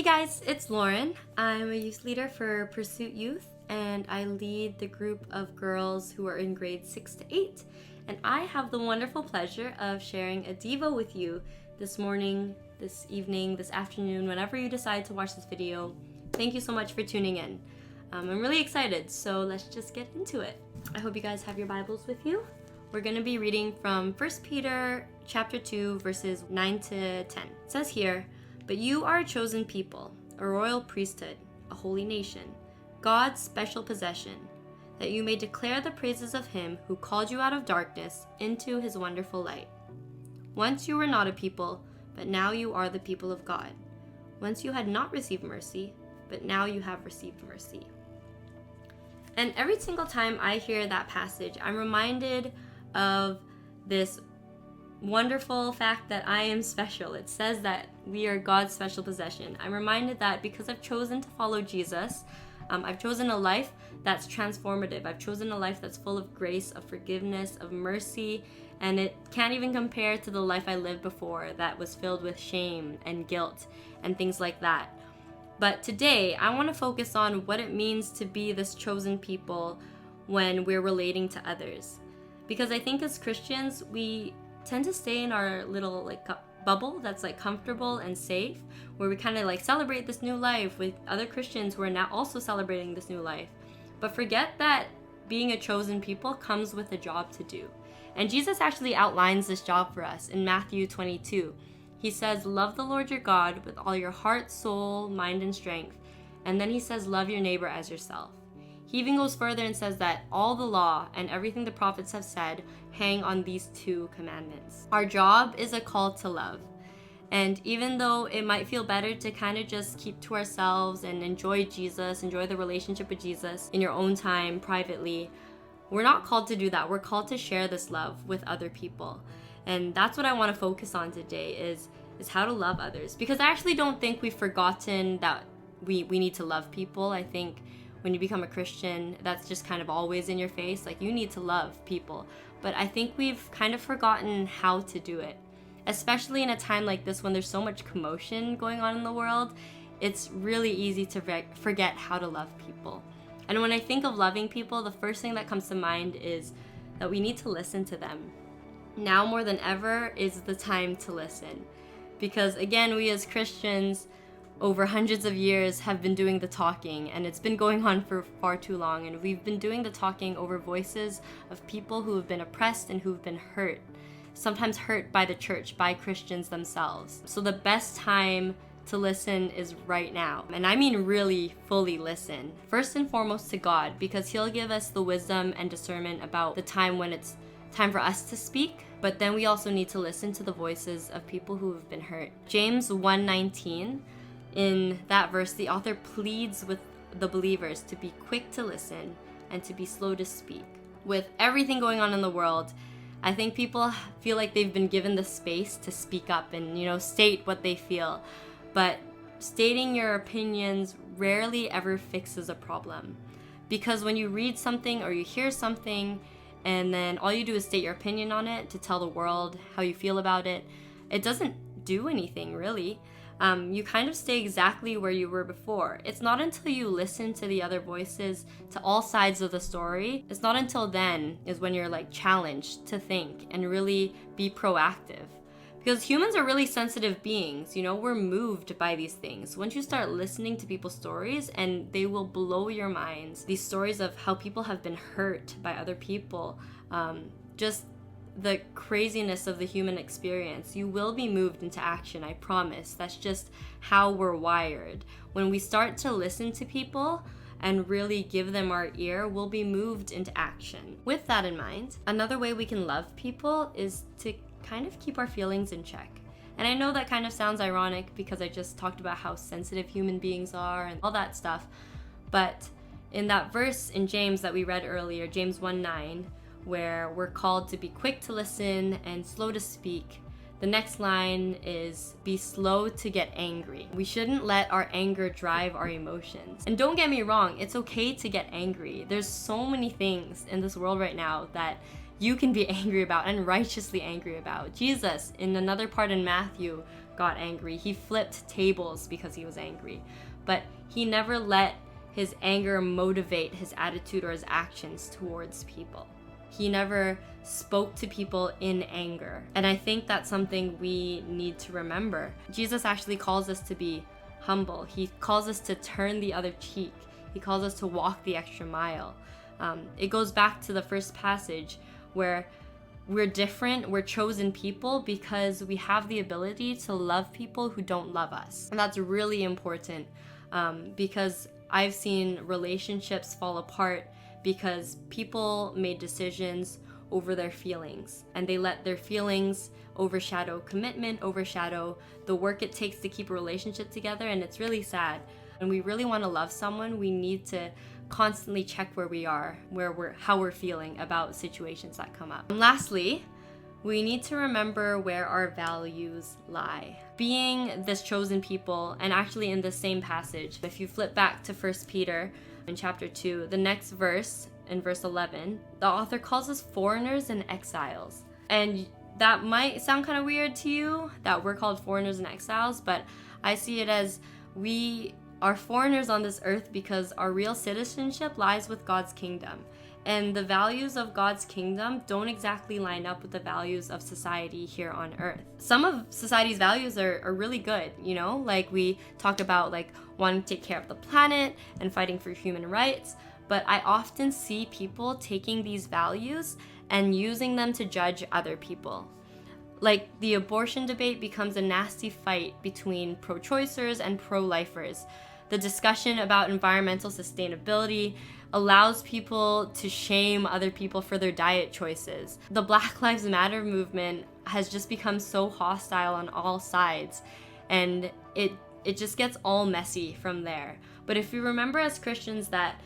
Hey guys, it's Lauren. I'm a youth leader for Pursuit Youth, and I lead the group of girls who are in grades 6 to 8. And I have the wonderful pleasure of sharing a DEVO with you this morning, this evening, this afternoon, whenever you decide to watch this video. Thank you so much for tuning in. I'm really excited, so let's just get into it. I hope you guys have your Bibles with you. We're going to be reading from 1 Peter chapter 2, verses 9 to 10. It says here, "But you are a chosen people, a royal priesthood, a holy nation, God's special possession, that you may declare the praises of him who called you out of darkness into his wonderful light. Once you were not a people, but now you are the people of God. Once you had not received mercy, but now you have received mercy." And every single time I hear that passage, I'm reminded of this wonderful fact that I am special. It says that we are God's special possession. I'm reminded that because I've chosen to follow Jesus, I've chosen a life that's transformative. I've chosen a life that's full of grace, of forgiveness, of mercy, and it can't even compare to the life I lived before that was filled with shame and guilt and things like that. But today, I want to focus on what it means to be this chosen people when we're relating to others. Because I think as Christians, we tend to stay in our little bubble that's comfortable and safe, where we kind of celebrate this new life with other Christians who are now also celebrating this new life, but forget that being a chosen people comes with a job to do. And Jesus actually outlines this job for us in Matthew 22. He says, "Love the Lord your God with all your heart, soul, mind, and strength." And then he says, "Love your neighbor as yourself." He even goes further and says that all the law and everything the prophets have said hang on these two commandments. Our job is a call to love. And even though it might feel better to kind of just keep to ourselves and enjoy Jesus, enjoy the relationship with Jesus in your own time, privately, we're not called to do that. We're called to share this love with other people. And that's what I want to focus on today is how to love others. Because I actually don't think we've forgotten that we need to love people. I think when you become a Christian, that's just kind of always in your face. You need to love people. But I think we've kind of forgotten how to do it. Especially in a time like this when there's so much commotion going on in the world, it's really easy to forget how to love people. And when I think of loving people, the first thing that comes to mind is that we need to listen to them. Now more than ever is the time to listen. Because again, we as Christians over hundreds of years have been doing the talking, and it's been going on for far too long, and we've been doing the talking over voices of people who have been oppressed and who've been hurt, sometimes hurt by the church, by Christians themselves. So the best time to listen is right now, and I mean really fully listen. First and foremost to God, because he'll give us the wisdom and discernment about the time when it's time for us to speak, but then we also need to listen to the voices of people who have been hurt. James 1:19, in that verse, the author pleads with the believers to be quick to listen and to be slow to speak. With everything going on in the world, I think people feel like they've been given the space to speak up and, state what they feel. But stating your opinions rarely ever fixes a problem. Because when you read something or you hear something, and then all you do is state your opinion on it to tell the world how you feel about it, it doesn't do anything really. You kind of stay exactly where you were before. It's not until you listen to the other voices, to all sides of the story, it's not until then is when you're challenged to think and really be proactive. Because humans are really sensitive beings, we're moved by these things. Once you start listening to people's stories, and they will blow your minds, these stories of how people have been hurt by other people, just the craziness of the human experience, you will be moved into action, I promise. That's just how we're wired. When we start to listen to people and really give them our ear, we'll be moved into action. With that in mind, another way we can love people is to kind of keep our feelings in check. And I know that kind of sounds ironic because I just talked about how sensitive human beings are and all that stuff, but in that verse in James that we read earlier, James 1:9, where we're called to be quick to listen and slow to speak, the next line is be slow to get angry. We shouldn't let our anger drive our emotions. And don't get me wrong, it's okay to get angry. There's so many things in this world right now that you can be angry about and righteously angry about. Jesus, in another part in Matthew, got angry. He flipped tables because he was angry. But he never let his anger motivate his attitude or his actions towards people. He never spoke to people in anger. And I think that's something we need to remember. Jesus actually calls us to be humble. He calls us to turn the other cheek. He calls us to walk the extra mile. It goes back to the first passage where we're different, we're chosen people because we have the ability to love people who don't love us. And that's really important because I've seen relationships fall apart because people made decisions over their feelings, and they let their feelings overshadow commitment, overshadow the work it takes to keep a relationship together, and it's really sad. When we really want to love someone, we need to constantly check where we are, how we're feeling about situations that come up. And lastly, we need to remember where our values lie. Being this chosen people, and actually in the same passage, if you flip back to 1 Peter in chapter 2, the next verse, in verse 11, the author calls us foreigners and exiles. And that might sound kind of weird to you, that we're called foreigners and exiles, but I see it as we are foreigners on this earth because our real citizenship lies with God's kingdom. And the values of God's kingdom don't exactly line up with the values of society here on earth. Some of society's values are really good, you know? Like we talk about like wanting to take care of the planet and fighting for human rights. But I often see people taking these values and using them to judge other people. Like the abortion debate becomes a nasty fight between pro-choicers and pro-lifers. The discussion about environmental sustainability allows people to shame other people for their diet choices. The Black Lives Matter movement has just become so hostile on all sides, and it just gets all messy from there. But if we remember as Christians that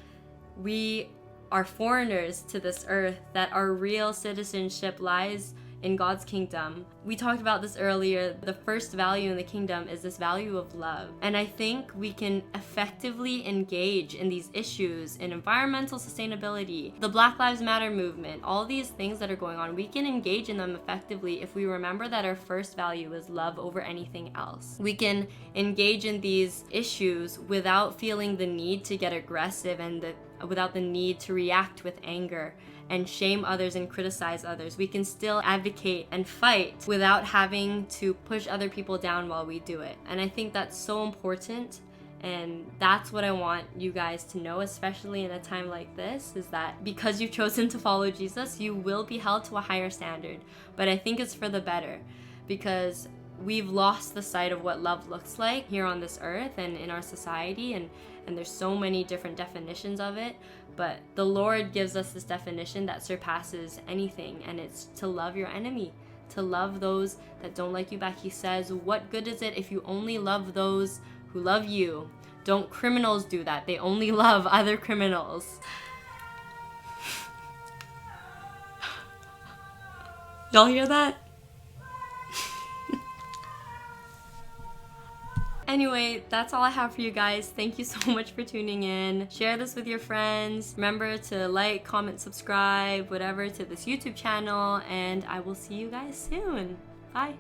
we are foreigners to this earth, that our real citizenship lies in God's kingdom. We talked about this earlier. The first value in the kingdom is this value of love. And I think we can effectively engage in these issues in environmental sustainability, the Black Lives Matter movement, all these things that are going on. We can engage in them effectively if we remember that our first value is love over anything else. We can engage in these issues without feeling the need to get aggressive and without the need to react with anger and shame others and criticize others. We can still advocate and fight without having to push other people down while we do it. And I think that's so important, and that's what I want you guys to know, especially in a time like this, is that because you've chosen to follow Jesus, you will be held to a higher standard. But I think it's for the better, because we've lost the sight of what love looks like here on this earth and in our society, and there's so many different definitions of it, but the Lord gives us this definition that surpasses anything, and it's to love your enemy, to love those that don't like you back. He says, what good is it if you only love those who love you? Don't criminals do that? They only love other criminals. Y'all hear that? Anyway, that's all I have for you guys. Thank you so much for tuning in. Share this with your friends. Remember to like, comment, subscribe, whatever, to this YouTube channel, and I will see you guys soon. Bye.